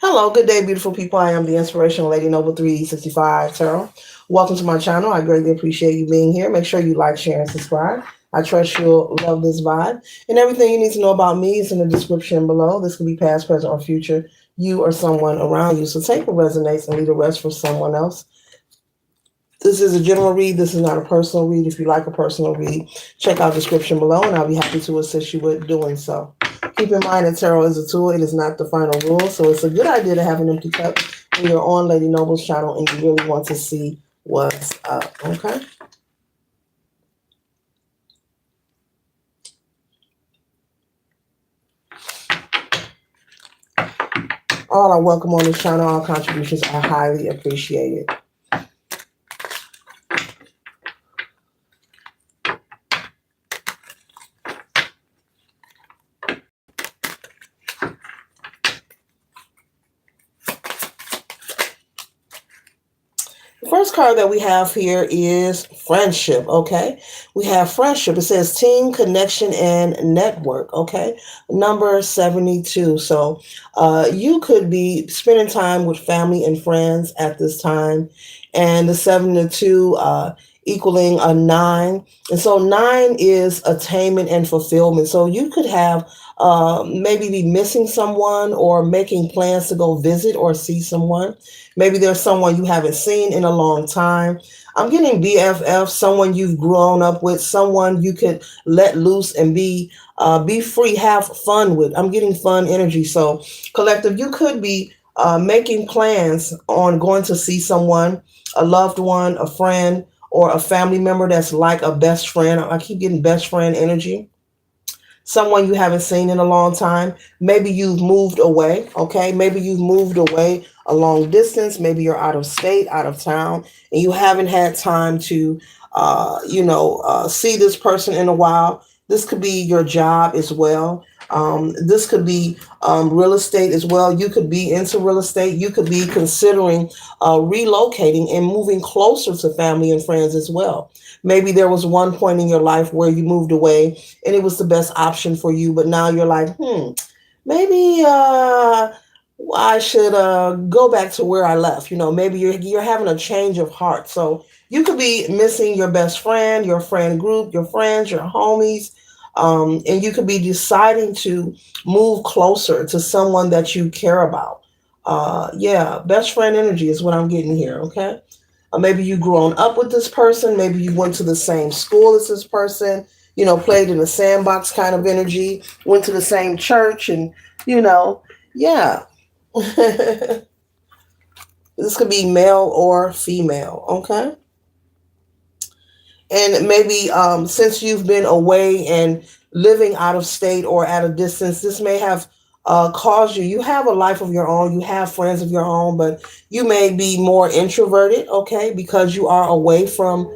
Hello, good day, beautiful people. I am the Inspirational Lady Noble 365 Tarot. Welcome to my channel. I greatly appreciate you being here. Make sure you like, share, and subscribe. I trust you'll love this vibe. And everything you need to know about me is in the description below. This could be past, present, or future, you or someone around you. So take what resonates and leave the rest for someone else. This is a general read. This is not a personal read. If you like a personal read, check out the description below, and I'll be happy to assist you with doing so. Keep in mind that tarot is a tool. It is not the final rule, so it's a good idea to have an empty cup when you're on Lady Noble's channel and you really want to see what's up, okay? All are welcome on this channel. All contributions are highly appreciated. The first card that we have here is friendship, okay? We have friendship. It says team, connection, and network, okay? Number 72. So you could be spending time with family and friends at this time. And the 72 equaling a 9. And so 9 is attainment and fulfillment. So you could have maybe be missing someone or making plans to go visit or see someone. Maybe there's someone you haven't seen in a long time. I'm getting BFF, someone you've grown up with, someone you could let loose and be free, have fun with. I'm getting fun energy. So, collective, you could be making plans on going to see someone, a loved one, a friend, or a family member that's like a best friend. I keep getting best friend energy. Someone you haven't seen in a long time. Maybe you've moved away, okay? Maybe you've moved away a long distance. Maybe you're out of state, out of town, and you haven't had time to, see this person in a while. This could be your job as well. This could be real estate as well. You could be into real estate. You could be considering relocating and moving closer to family and friends as well. Maybe there was one point in your life where you moved away and it was the best option for you, but now you're like, maybe I should go back to where I left. Maybe you're having a change of heart. So you could be missing your best friend, your friend group, your friends, your homies, and you could be deciding to move closer to someone that you care about. Yeah, best friend energy is what I'm getting here. Okay. Maybe you grown up with this person. Maybe you went to the same school as this person. Played in the sandbox kind of energy. Went to the same church, and yeah. This could be male or female. Okay. And maybe since you've been away and living out of state or at a distance, this may have caused you. You have a life of your own, you have friends of your own, but you may be more introverted, okay, because you are away from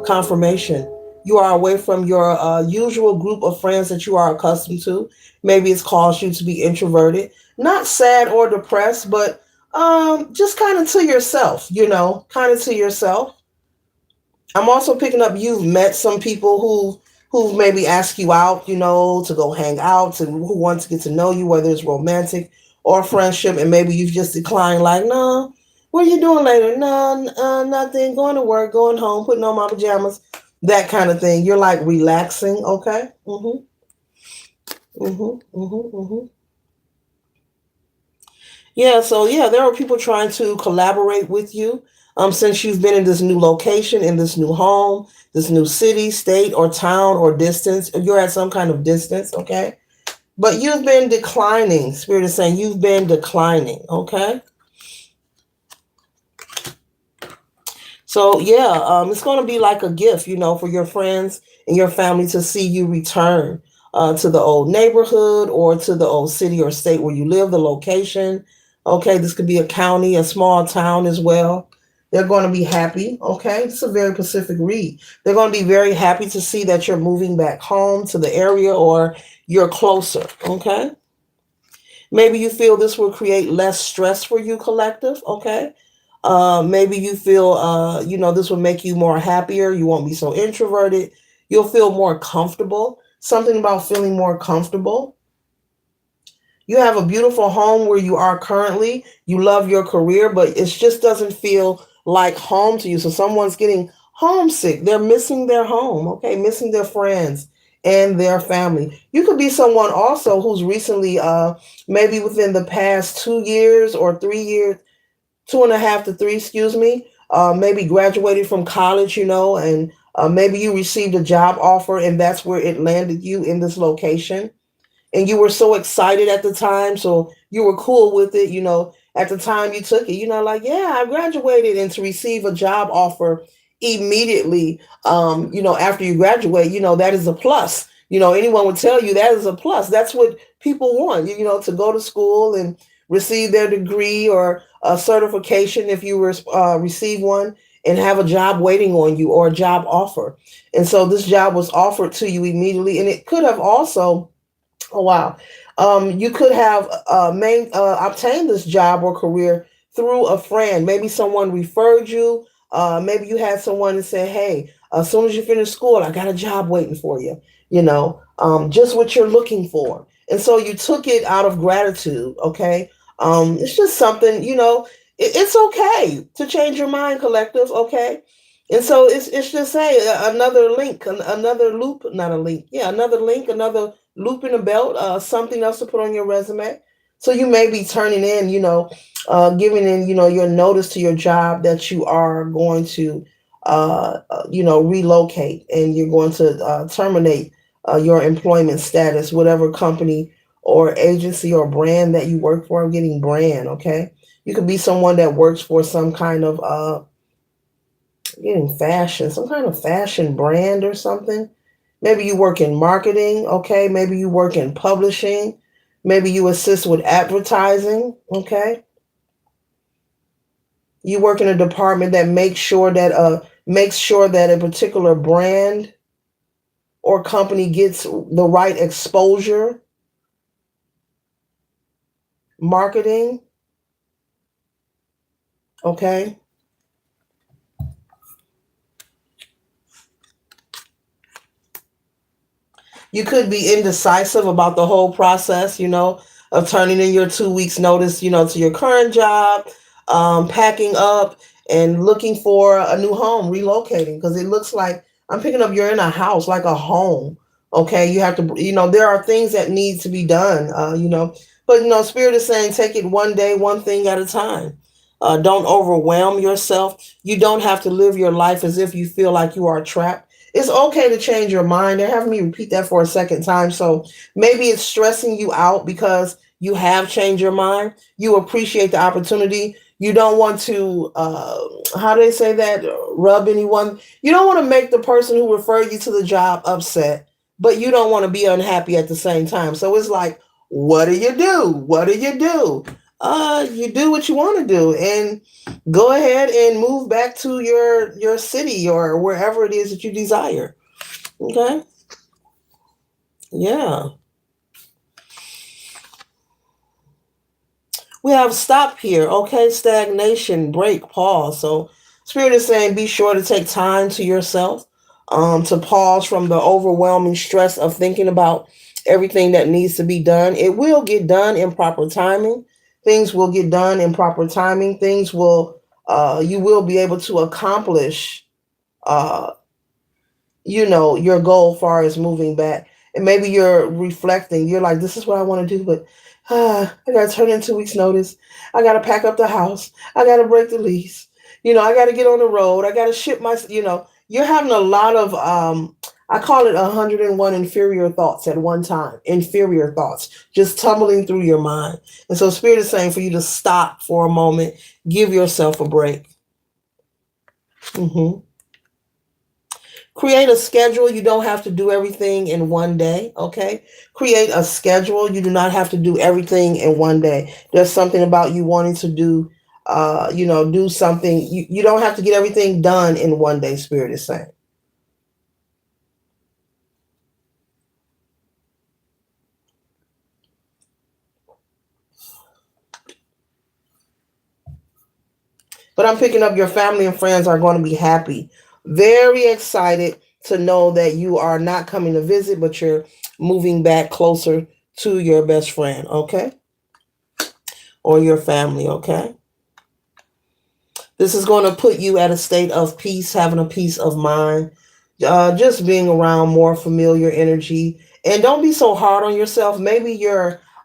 confirmation. You are away from your usual group of friends that you are accustomed to. Maybe it's caused you to be introverted, not sad or depressed, but just kind of to yourself, kind of to yourself. I'm also picking up you've met some people who maybe ask you out, to go hang out, and who want to get to know you, whether it's romantic or friendship, and maybe you've just declined, like, no, what are you doing later? No, nothing. Going to work, going home, putting on my pajamas, that kind of thing. You're like relaxing, okay? Yeah, so yeah, there are people trying to collaborate with you. Since you've been in this new location, in this new home, this new city, state, or town, or distance, you're at some kind of distance, okay? But you've been declining. Spirit is saying you've been declining, okay? So yeah, it's going to be like a gift, for your friends and your family to see you return to the old neighborhood or to the old city or state where you live, the location. Okay, this could be a county, a small town as well. They're going to be happy. Okay, it's a very Pacific read. They're going to be very happy to see that you're moving back home to the area or you're closer. Okay, maybe you feel this will create less stress for you, collective. Okay, maybe you feel, this will make you more happier. You won't be so introverted. You'll feel more comfortable. Something about feeling more comfortable. You have a beautiful home where you are currently. You love your career, but it just doesn't feel like home to you. So someone's getting homesick. They're missing their home, okay, missing their friends and their family. You could be someone also who's recently, maybe within the past 2 years or 3 years, 2.5 to 3, excuse me, maybe graduated from college, and maybe you received a job offer and that's where it landed you in this location, and you were so excited at the time, so you were cool with it, at the time you took it, like, yeah, I graduated, and to receive a job offer immediately, after you graduate, that is a plus. Anyone would tell you that is a plus. That's what people want, to go to school and receive their degree or a certification if you receive one, and have a job waiting on you or a job offer. And so this job was offered to you immediately, and it could have also, oh wow. You could have obtained this job or career through a friend. Maybe someone referred you. Maybe you had someone that said, "Hey, as soon as you finish school, I got a job waiting for you." Just what you're looking for, and so you took it out of gratitude. Okay, it's just something. It's okay to change your mind, collective. Okay, and so it's just another link, another loop, not a link. Yeah, another link, another loop in the belt, something else to put on your resume. So you may be turning in, giving in, your notice to your job that you are going to, relocate, and you're going to terminate your employment status, whatever company or agency or brand that you work for. I'm getting brand, okay? You could be someone that works for some kind of, getting fashion, some kind of fashion brand or something. Maybe you work in marketing, okay? Maybe you work in publishing. Maybe you assist with advertising, okay? You work in a department that makes sure that a particular brand or company gets the right exposure, marketing, okay? You could be indecisive about the whole process, of turning in your 2 weeks notice, to your current job, packing up and looking for a new home, relocating, because it looks like I'm picking up you're in a house, like a home. Okay, you have to, there are things that need to be done, but Spirit is saying take it one day, one thing at a time. Don't overwhelm yourself. You don't have to live your life as if you feel like you are trapped. It's okay to change your mind. They're having me repeat that for a second time. So maybe it's stressing you out because you have changed your mind. You appreciate the opportunity. You don't want to, how do they say that? Rub anyone. You don't want to make the person who referred you to the job upset, but you don't want to be unhappy at the same time. So it's like, what do you do? What do you do? You do what you want to do, and go ahead and move back to your city or wherever it is that you desire. Okay. Yeah. We have stop here. Okay. Stagnation, break, pause. So Spirit is saying be sure to take time to yourself, to pause from the overwhelming stress of thinking about everything that needs to be done. It will get done in proper timing. Things will get done in proper timing. You will be able to accomplish, uh, your goal far as moving back. And maybe you're reflecting, you're like, this is what I want to do, but I gotta turn in 2 weeks notice. I gotta pack up the house. I gotta break the lease. I gotta get on the road. I gotta ship you're having a lot of, I call it 101 inferior thoughts at one time. Inferior thoughts just tumbling through your mind. And so Spirit is saying for you to stop for a moment, give yourself a break. Hmm. Create a schedule. You don't have to do everything in one day. Okay. Create a schedule. You do not have to do everything in one day. There's something about you wanting to do, do something. You don't have to get everything done in one day, Spirit is saying. But I'm picking up your family and friends are going to be happy, very excited to know that you are not coming to visit, but you're moving back closer to your best friend. Okay. or your family, okay? This is going to put you at a state of peace, having a peace of mind, just being around more familiar energy. And don't be so hard on yourself. Maybe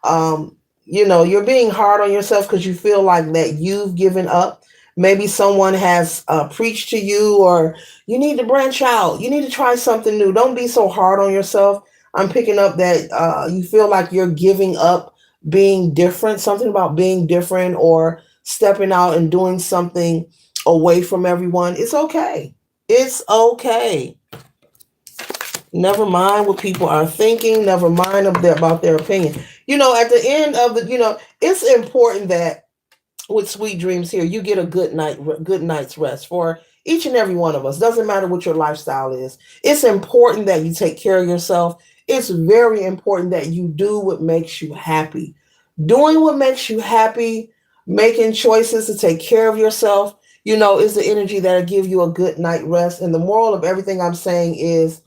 um, you're being hard on yourself because you feel like that you've given up. Maybe someone has preached to you, or you need to branch out. You need to try something new. Don't be so hard on yourself. I'm picking up that you feel like you're giving up being different, something about being different, or stepping out and doing something away from everyone. It's okay. It's okay. Never mind what people are thinking. Never mind about their opinion. At the end of it's important that with sweet dreams here, you get a good night's rest for each and every one of us. Doesn't matter what your lifestyle is. It's important that you take care of yourself. It's very important that you do what makes you happy. Doing what makes you happy, making choices to take care of yourself, is the energy that'll give you a good night rest. And the moral of everything I'm saying is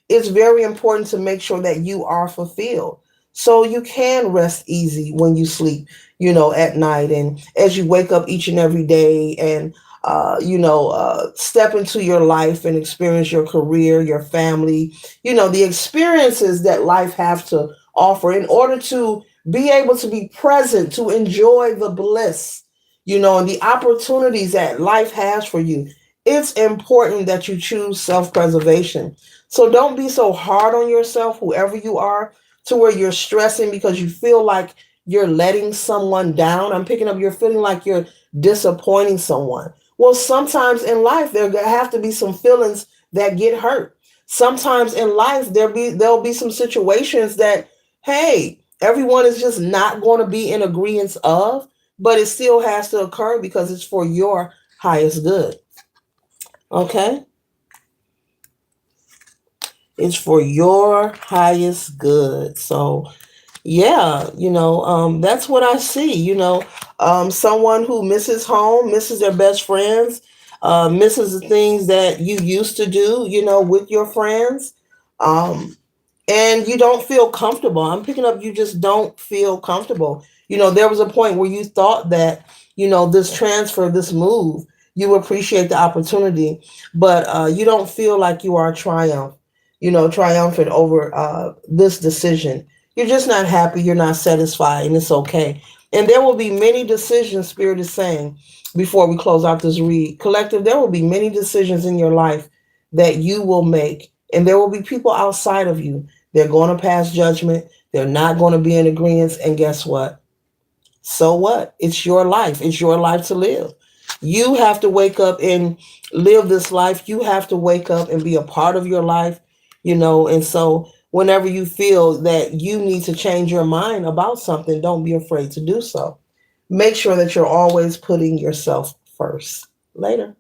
it's very important to make sure that you are fulfilled so you can rest easy when you sleep, at night, and as you wake up each and every day, and step into your life and experience your career, your family, the experiences that life have to offer in order to be able to be present, to enjoy the bliss, and the opportunities that life has for you. It's important that you choose self-preservation. So don't be so hard on yourself, whoever you are, to where you're stressing because you feel like you're letting someone down. I'm picking up you're feeling like you're disappointing someone. Well, sometimes in life there have to be some feelings that get hurt. Sometimes in life there'll be some situations that, hey, everyone is just not going to be in agreement of, but it still has to occur because it's for your highest good. Okay? It's for your highest good. So yeah, that's what I see. Someone who misses home, misses their best friends, misses the things that you used to do, with your friends. Um, and you don't feel comfortable. I'm picking up you just don't feel comfortable. There was a point where you thought that, this transfer, this move, you appreciate the opportunity, but you don't feel like you are triumphant over this decision. You're just not happy, you're not satisfied, and it's okay. And there will be many decisions, Spirit is saying, before we close out this read. Collective, there will be many decisions in your life that you will make, and there will be people outside of you. They're going to pass judgment. They're not going to be in agreement. And guess what? So what? It's your life. It's your life to live. You have to wake up and live this life. You have to wake up and be a part of your life, and so whenever you feel that you need to change your mind about something, don't be afraid to do so. Make sure that you're always putting yourself first. Later.